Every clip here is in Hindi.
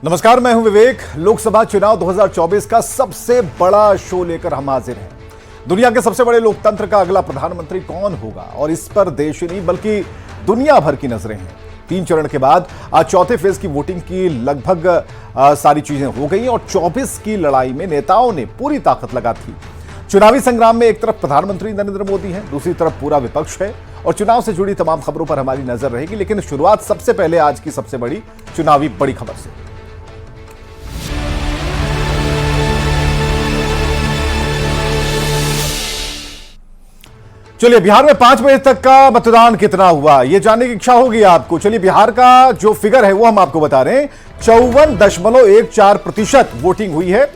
नमस्कार, मैं हूं विवेक। लोकसभा चुनाव 2024 का सबसे बड़ा शो लेकर हम हाजिर हैं। दुनिया के सबसे बड़े लोकतंत्र का अगला प्रधानमंत्री कौन होगा और इस पर देश ही नहीं बल्कि दुनिया भर की नजरें हैं। 3 चरण के बाद आज चौथे फेज की वोटिंग की लगभग सारी चीजें हो गई और 24 की लड़ाई में नेताओं ने पूरी ताकत लगा थी। चुनावी संग्राम में एक तरफ प्रधानमंत्री नरेंद्र मोदी हैं, दूसरी तरफ पूरा विपक्ष है और चुनाव से जुड़ी तमाम खबरों पर हमारी नजर रहेगी। लेकिन शुरुआत सबसे पहले आज की सबसे बड़ी चुनावी बड़ी खबर से। चलिए, बिहार में 5 बजे तक का मतदान कितना हुआ, यह जानने की इच्छा होगी आपको। चलिए, बिहार का जो फिगर है वो हम आपको बता रहे हैं। 54.14% वोटिंग हुई है।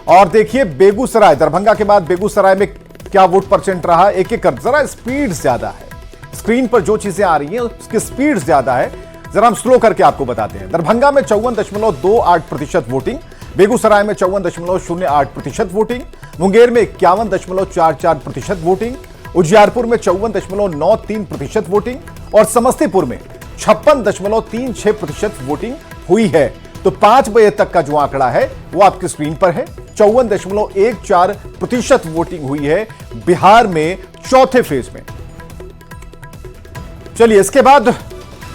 और देखिए, बेगूसराय, दरभंगा के बाद बेगूसराय में क्या वोट परसेंट रहा, एक एक कर, जरा स्पीड ज्यादा है। स्क्रीन पर जो चीजें आ रही हैं उसकी स्पीड ज्यादा है, जरा हम स्लो करके आपको बताते हैं। दरभंगा में 54.28% वोटिंग, बेगूसराय में 54.08% वोटिंग, मुंगेर में 51.44% वोटिंग, उजियारपुर में 54.93% वोटिंग और समस्तीपुर में 56.36% वोटिंग हुई है। तो 5 बजे तक का जो आंकड़ा है वो आपकी स्क्रीन पर है। 54.14% वोटिंग हुई है बिहार में चौथे फेज में। चलिए, इसके बाद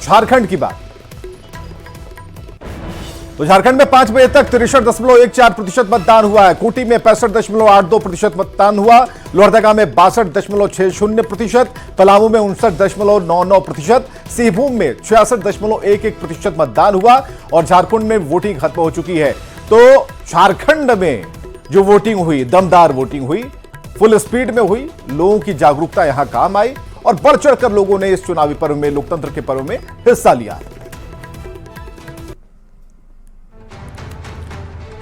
झारखंड की बात। तो झारखंड में 5 बजे तक 63.14% मतदान हुआ है। खूंटी में 65.82% मतदान हुआ, लोहरदगा में 62.60%, पलामू में 59.99%, सिंहभूम में 66.11% मतदान हुआ और झारखंड में वोटिंग खत्म हो चुकी है। तो झारखंड में जो वोटिंग हुई, दमदार वोटिंग हुई, फुल स्पीड में हुई, लोगों की जागरूकता यहां काम आई और बढ़ चढ़कर लोगों ने इस चुनावी पर्व में, लोकतंत्र के पर्व में हिस्सा लिया है।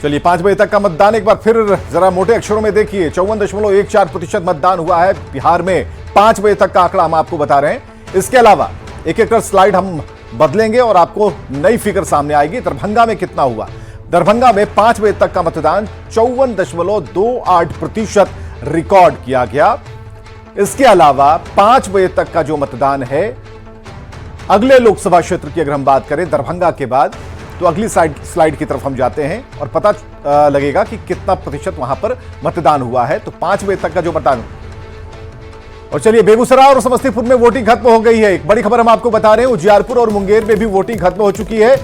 चलिए, 5 बजे तक का मतदान एक बार फिर जरा मोटे अक्षरों में देखिए। 54.14% मतदान हुआ है बिहार में। 5 बजे तक का आंकड़ा हम आपको बता रहे हैं। इसके अलावा एक एक कर स्लाइड हम बदलेंगे और आपको नई फिगर सामने आएगी। दरभंगा में कितना हुआ, दरभंगा में 5 बजे तक का मतदान 54.28% रिकॉर्ड किया गया। इसके अलावा 5 बजे तक का जो मतदान है अगले लोकसभा क्षेत्र की अगर हम बात करें दरभंगा के बाद, तो अगली स्लाइड की तरफ हम जाते हैं और पता लगेगा कि कितना प्रतिशत वहां पर मतदान हुआ है। तो 5 बजे तक का जो मतदान। और चलिए, बेगूसराय और समस्तीपुर में वोटिंग खत्म हो गई है। एक बड़ी खबर हम आपको बता रहे हैं, उजियारपुर और मुंगेर में भी वोटिंग खत्म हो चुकी है।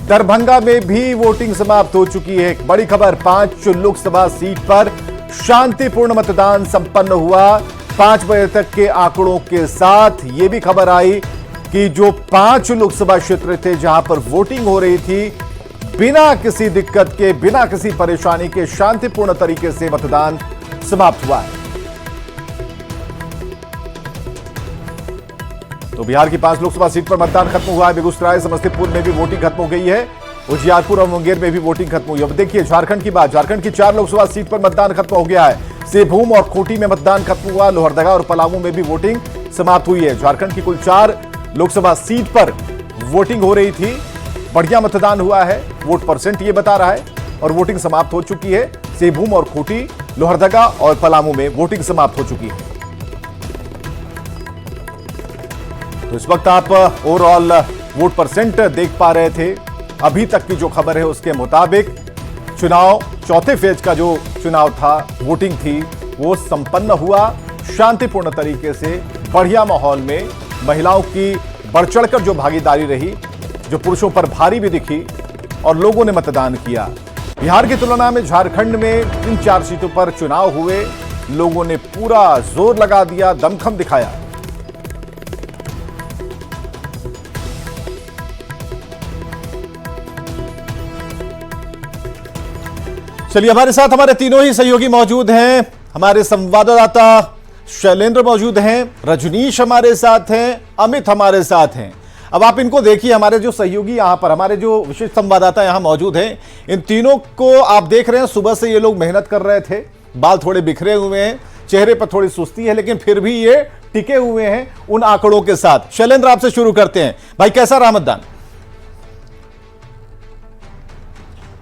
दरभंगा में भी वोटिंग समाप्त हो चुकी है। एक बड़ी खबर, 5 लोकसभा सीट पर शांतिपूर्ण मतदान संपन्न हुआ। 5 बजे तक के आंकड़ों के साथ यह भी खबर आई कि जो 5 लोकसभा क्षेत्र थे जहां पर वोटिंग हो रही थी, बिना किसी दिक्कत के, बिना किसी परेशानी के शांतिपूर्ण तरीके से मतदान समाप्त हुआ है। तो बिहार की 5 लोकसभा सीट पर मतदान खत्म हुआ है। बेगूसराय, समस्तीपुर में भी वोटिंग खत्म हो गई है। उजियारपुर और मुंगेर में भी वोटिंग खत्म हुई है। अब देखिए झारखंड की बात। झारखंड की 4 लोकसभा सीट पर मतदान खत्म हो गया है। सिंहभूम और खूंटी में मतदान खत्म हुआ। लोहरदगा और पलामू में भी वोटिंग समाप्त हुई है। झारखंड की कुल 4 लोकसभा सीट पर वोटिंग हो रही थी। बढ़िया मतदान हुआ है, वोट परसेंट ये बता रहा है और वोटिंग समाप्त हो चुकी है। सिंहभूम और खूंटी, लोहरदगा और पलामू में वोटिंग समाप्त हो चुकी है। तो इस वक्त आप ओवरऑल वोट परसेंट देख पा रहे थे। अभी तक की जो खबर है उसके मुताबिक चुनाव, चौथे फेज का जो चुनाव था, वोटिंग थी, वो संपन्न हुआ शांतिपूर्ण तरीके से, बढ़िया माहौल में। महिलाओं की बढ़ चढ़कर जो भागीदारी रही, जो पुरुषों पर भारी भी दिखी और लोगों ने मतदान किया। बिहार की तुलना में झारखंड में 3-4 सीटों पर चुनाव हुए, लोगों ने पूरा जोर लगा दिया, दमखम दिखाया। चलिए, हमारे साथ हमारे तीनों ही सहयोगी मौजूद हैं। हमारे संवाददाता शैलेंद्र मौजूद हैं, रजनीश हमारे साथ हैं, अमित हमारे साथ हैं। अब आप इनको देखिए, हमारे जो सहयोगी यहां पर, हमारे जो विशेष संवाददाता यहां मौजूद हैं, इन तीनों को आप देख रहे हैं। सुबह से ये लोग मेहनत कर रहे थे, बाल थोड़े बिखरे हुए हैं, चेहरे पर थोड़ी सुस्ती है, लेकिन फिर भी ये टिके हुए हैं उन आंकड़ों के साथ। शैलेंद्र, आपसे शुरू करते हैं। भाई, कैसा रहा मतदान?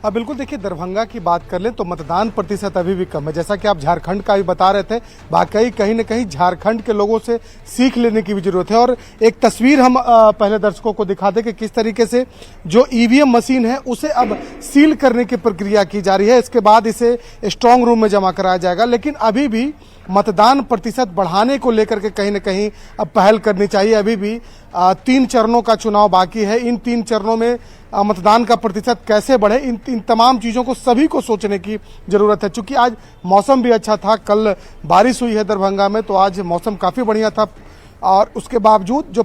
बिल्कुल, देखिए दरभंगा की बात कर लें तो मतदान प्रतिशत अभी भी कम है। जैसा कि आप झारखंड का भी बता रहे थे, वाकई कहीं न कहीं झारखंड के लोगों से सीख लेने की भी जरूरत है। और एक तस्वीर हम पहले दर्शकों को दिखा दें कि किस तरीके से जो ईवीएम मशीन है उसे अब सील करने की प्रक्रिया की जा रही है। इसके बाद इसे स्ट्रांग रूम में जमा कराया जाएगा, लेकिन अभी भी मतदान प्रतिशत बढ़ाने को लेकर के कहीं न कहीं अब पहल करनी चाहिए। अभी भी 3 चरणों का चुनाव बाकी है। इन 3 चरणों में मतदान का प्रतिशत कैसे बढ़े, इन तमाम चीज़ों को सभी को सोचने की ज़रूरत है। चूंकि आज मौसम भी अच्छा था, कल बारिश हुई है दरभंगा में, तो आज मौसम काफ़ी बढ़िया था और उसके बावजूद जो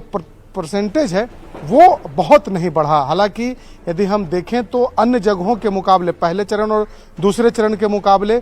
परसेंटेज है वो बहुत नहीं बढ़ा। हालांकि यदि हम देखें तो अन्य जगहों के मुकाबले, पहले चरण और दूसरे चरण के मुकाबले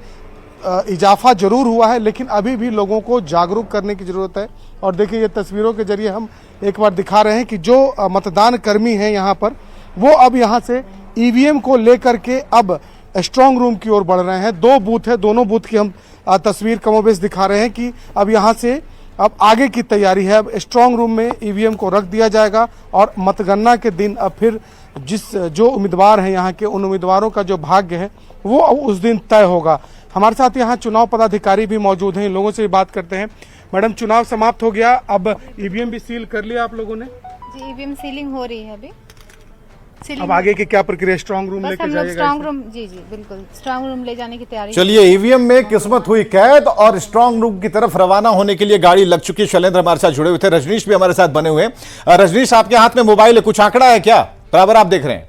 इजाफा जरूर हुआ है, लेकिन अभी भी लोगों को जागरूक करने की जरूरत है। और देखिए, ये तस्वीरों के जरिए हम एक बार दिखा रहे हैं कि जो मतदान कर्मी हैं यहाँ पर, वो अब यहाँ से ईवीएम को लेकर के अब स्ट्रांग रूम की ओर बढ़ रहे हैं। 2 बूथ है, दोनों बूथ की हम तस्वीर कमोबेश दिखा रहे हैं कि अब यहाँ से अब आगे की तैयारी है। अब स्ट्रांग रूम में ईवीएम को रख दिया जाएगा और मतगणना के दिन अब फिर जो उम्मीदवार हैं यहाँ के, उन उम्मीदवारों का जो भाग्य है वो उस दिन तय होगा। हमारे साथ यहाँ चुनाव पदाधिकारी भी मौजूद हैं, इन लोगों से भी बात करते हैं। मैडम, चुनाव समाप्त हो गया, अब ईवीएम भी सील कर लिया आप लोगों ने? जी, ईवीएम सीलिंग हो रही है अभी। अब आगे की क्या प्रक्रिया, स्ट्रांग रूम लेके जाएगा? स्ट्रांग रूम, जी बिल्कुल, स्ट्रांग रूम ले जाने की तैयारी। चलिए, ईवीएम में किस्मत हुई कैद और स्ट्रांग रूम की तरफ रवाना होने के लिए गाड़ी लग चुकी है। शैलेंद्र हमारे साथ जुड़े हुए थे, रजनीश भी हमारे साथ बने हुए हैं। रजनीश, आपके हाथ में मोबाइल है, कुछ आंकड़ा है क्या? बराबर आप देख रहे हैं।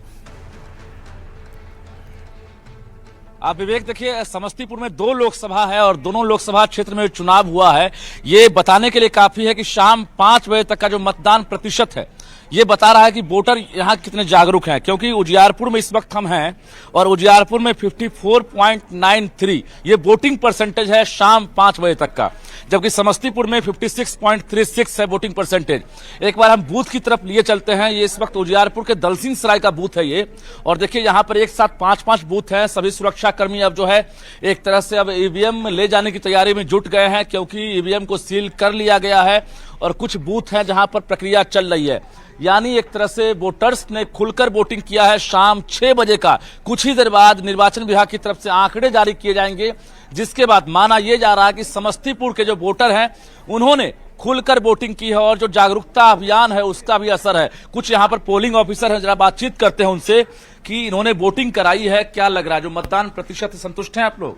आप विवेक, देखिए समस्तीपुर में 2 लोकसभा है और दोनों लोकसभा क्षेत्र में चुनाव हुआ है। ये बताने के लिए काफी है कि शाम 5 बजे तक का जो मतदान प्रतिशत है ये बता रहा है कि वोटर यहाँ कितने जागरूक हैं। क्योंकि उजियारपुर में इस वक्त हम हैं और उजियारपुर में 54.93 ये वोटिंग परसेंटेज है शाम 5 बजे तक का, जबकि समस्तीपुर में 56.36 है वोटिंग परसेंटेज। एक बार हम बूथ की तरफ लिए चलते हैं। ये इस वक्त उजियारपुर के दलसिंह सराय का बूथ है ये, और देखिए यहाँ पर एक साथ 5-5 बूथ हैं। सभी सुरक्षा कर्मी अब जो है एक तरह से अब ईवीएम ले जाने की तैयारी में जुट गए हैं, क्योंकि ईवीएम को सील कर लिया गया है और कुछ बूथ हैं जहां पर प्रक्रिया चल रही है। यानी एक तरह से वोटर्स ने खुलकर वोटिंग किया है शाम 6 बजे का। कुछ ही देर बाद निर्वाचन विभाग की तरफ से आंकड़े जारी किए जाएंगे, जिसके बाद माना यह जा रहा है कि समस्तीपुर के जो वोटर हैं उन्होंने खुलकर वोटिंग की है और जो जागरूकता अभियान है उसका भी असर है। कुछ यहाँ पर पोलिंग ऑफिसर हैं, जरा बातचीत करते हैं उनसे कि इन्होंने वोटिंग कराई है, क्या लग रहा है? जो मतदान प्रतिशत से संतुष्ट हैं आप लोग?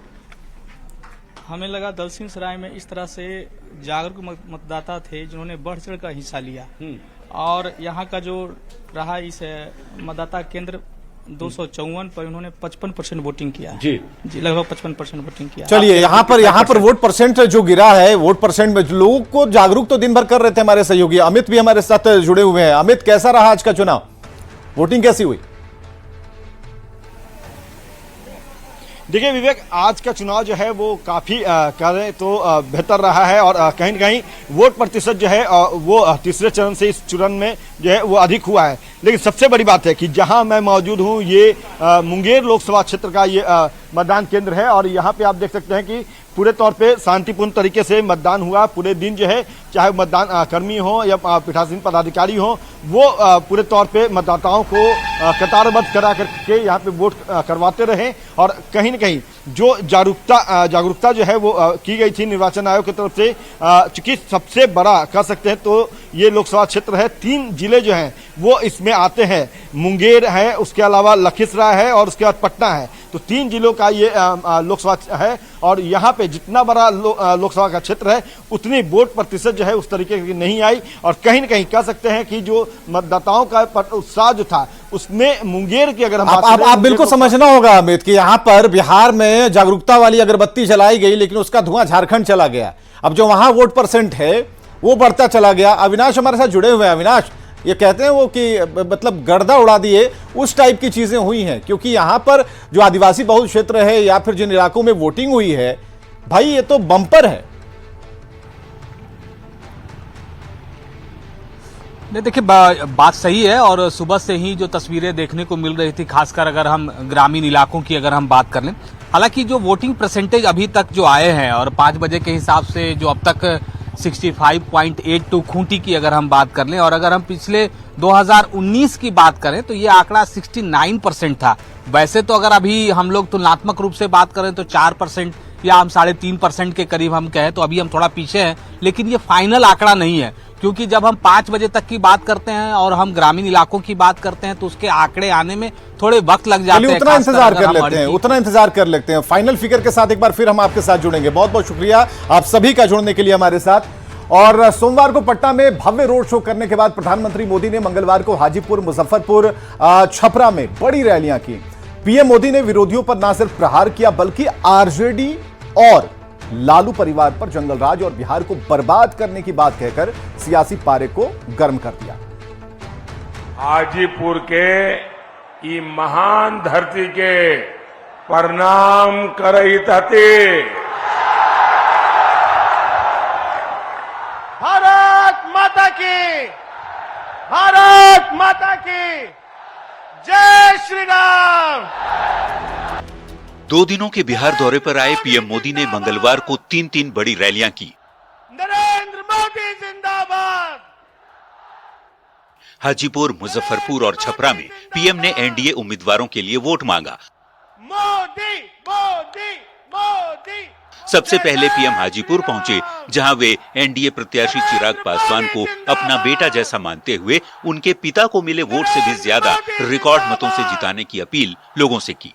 हमें लगा दलसिंह सराय में इस तरह से जागरूक मतदाता थे जिन्होंने बढ़ चढ़ कर हिस्सा लिया, और यहाँ का जो रहा इस मतदाता केंद्र 254 पर उन्होंने 55% वोटिंग किया जी लगभग 55% वोटिंग किया। चलिए, यहाँ पर वोट परसेंट जो गिरा है, वोट परसेंट में लोगों को जागरूक तो दिन भर कर रहे थे हमारे सहयोगी अमित भी हमारे साथ जुड़े हुए हैं। अमित, कैसा रहा आज का चुनाव, वोटिंग कैसी हुई? देखिए विवेक, आज का चुनाव जो है वो काफ़ी कहें तो बेहतर रहा है और कहीं न कहीं वोट प्रतिशत जो है वो तीसरे चरण से इस चरण में जो है वो अधिक हुआ है। लेकिन सबसे बड़ी बात है कि जहां मैं मौजूद हूं ये मुंगेर लोकसभा क्षेत्र का ये मतदान केंद्र है और यहाँ पे आप देख सकते हैं कि पूरे तौर पे शांतिपूर्ण तरीके से मतदान हुआ। पूरे दिन जो है चाहे मतदान कर्मी हो या पीठासीन पदाधिकारी हो, वो पूरे तौर पे मतदाताओं को कतारबद्ध करा करके यहाँ पे वोट करवाते रहे। और कहीं न कहीं जो जागरूकता जो है वो की गई थी निर्वाचन आयोग की तरफ से, चूंकि सबसे बड़ा कह सकते हैं तो ये लोकसभा क्षेत्र है। 3 जिले जो हैं वो इसमें आते हैं, मुंगेर है, उसके अलावा लखीसराय है और उसके बाद पटना है। तो 3 जिलों का ये लोकसभा है और यहाँ पे जितना बड़ा लोकसभा का क्षेत्र है उतनी वोट प्रतिशत जो है उस तरीके की नहीं आई। और कहीं न कहीं कह सकते हैं कि जो मतदाताओं का उत्साह जो था उसमें मुंगेर की अगर आप बिल्कुल समझना होगा अमित कि यहाँ पर बिहार में जागरूकता वाली अगरबत्ती जलाई गई, लेकिन उसका धुआं झारखंड चला गया। अब जो वहां वोट परसेंट है वो बढ़ता चला गया। अविनाश हमारे साथ जुड़े हुए हैं। अविनाश, ये कहते हैं वो कि मतलब गर्दा उड़ा दिए, उस टाइप की चीजें हुई हैं, क्योंकि यहाँ पर जो आदिवासी बहुल क्षेत्र है या फिर जिन इलाकों में वोटिंग हुई है, भाई ये तो बम्पर है। नहीं, देखिए बात सही है और सुबह से ही जो तस्वीरें देखने को मिल रही थी, खासकर अगर हम ग्रामीण इलाकों की अगर हम बात कर लें, हालांकि जो वोटिंग परसेंटेज अभी तक जो आए हैं और 5 बजे के हिसाब से जो अब तक 65.82 खूंटी की अगर हम बात कर लें और अगर हम पिछले 2019 की बात करें तो ये आंकड़ा 69% था। वैसे तो अगर अभी हम लोग तुलनात्मक रूप से बात करें तो 4% या हम 3.5% के करीब हम कहें तो अभी हम थोड़ा पीछे हैं, लेकिन ये फाइनल आंकड़ा नहीं है, क्योंकि जब हम 5 बजे तक की बात करते हैं और हम ग्रामीण इलाकों की बात करते हैं तो उसके आंकड़े आने में थोड़े वक्त लग जाते हैं। उतना इंतजार कर लेते हैं, उतना इंतजार कर लेते हैं। फाइनल फिगर के साथ एक बार फिर हम आपके साथ जुड़ेंगे। बहुत बहुत शुक्रिया आप सभी का जुड़ने के लिए हमारे साथ। और सोमवार को पटना में भव्य रोड शो करने के बाद प्रधानमंत्री मोदी ने मंगलवार को हाजीपुर, मुजफ्फरपुर, छपरा में बड़ी रैलियां की। पीएम मोदी ने विरोधियों पर न सिर्फ प्रहार किया बल्कि आरजेडी और लालू परिवार पर जंगलराज और बिहार को बर्बाद करने की बात कहकर सियासी पारे को गर्म कर दिया। हाजीपुर के ई महान धरती के प्रणाम करत हते। भारत माता की, भारत माता की जय श्री राम। 2 दिनों के बिहार दौरे पर आए पीएम मोदी ने मंगलवार को 3 बड़ी रैलियां की। नरेंद्र मोदी जिंदाबाद। हाजीपुर, मुजफ्फरपुर और छपरा में पीएम ने एनडीए उम्मीदवारों के लिए वोट मांगा। मोदी मोदी मोदी। सबसे पहले पीएम हाजीपुर पहुंचे, जहां वे एनडीए प्रत्याशी चिराग पासवान को अपना बेटा जैसा मानते हुए उनके पिता को मिले वोट से भी ज्यादा रिकॉर्ड मतों से जिताने की अपील लोगों से की।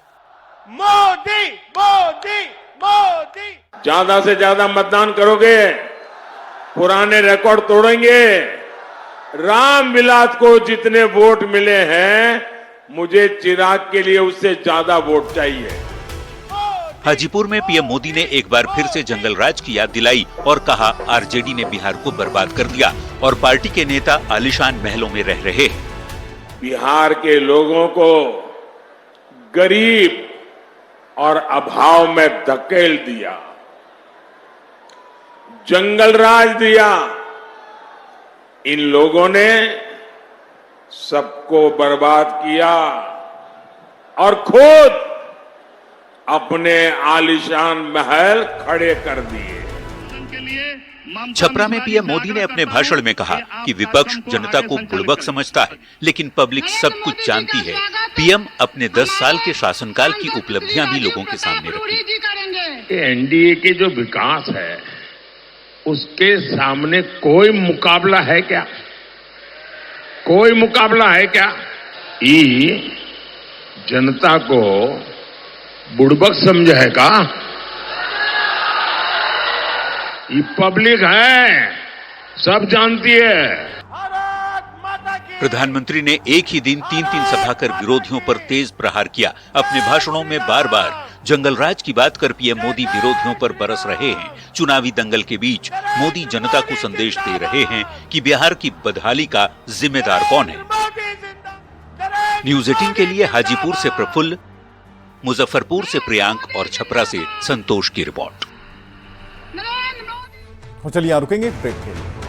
मोदी मोदी मोदी। ज्यादा से ज्यादा मतदान करोगे, पुराने रिकॉर्ड तोड़ेंगे। राम विलास को जितने वोट मिले हैं, मुझे चिराग के लिए उससे ज्यादा वोट चाहिए। हाजीपुर में पीएम मोदी ने एक बार फिर से जंगलराज की याद दिलाई और कहा आरजेडी ने बिहार को बर्बाद कर दिया और पार्टी के नेता आलीशान महलों में रह रहे हैं। बिहार के लोगों को गरीब और अभाव में धकेल दिया, जंगलराज दिया। इन लोगों ने सबको बर्बाद किया और खुद अपने आलीशान महल खड़े कर दिए। छपरा में पीएम मोदी ने अपने भाषण में कहा कि विपक्ष जनता को बुड़बक समझता है, लेकिन पब्लिक सब कुछ जानती है। पीएम अपने 10 साल के शासनकाल की उपलब्धियां भी लोगों के सामने रखी। एनडीए के जो विकास है उसके सामने कोई मुकाबला है क्या? कोई मुकाबला है क्या? जनता को बुड़बक समझ है का? ये पब्लिक है, सब जानती है। प्रधानमंत्री ने एक ही दिन 3 सभा कर विरोधियों पर तेज प्रहार किया। अपने भाषणों में बार बार जंगलराज की बात कर पीएम मोदी विरोधियों पर बरस रहे हैं। चुनावी दंगल के बीच मोदी जनता को संदेश दे रहे हैं कि बिहार की बदहाली का जिम्मेदार कौन है। न्यूज 18 के लिए हाजीपुर से प्रफुल्ल, मुजफ्फरपुर से प्रियांक और छपरा से संतोष की रिपोर्ट। चलिए यहां रुकेंगे ब्रेक के लिए।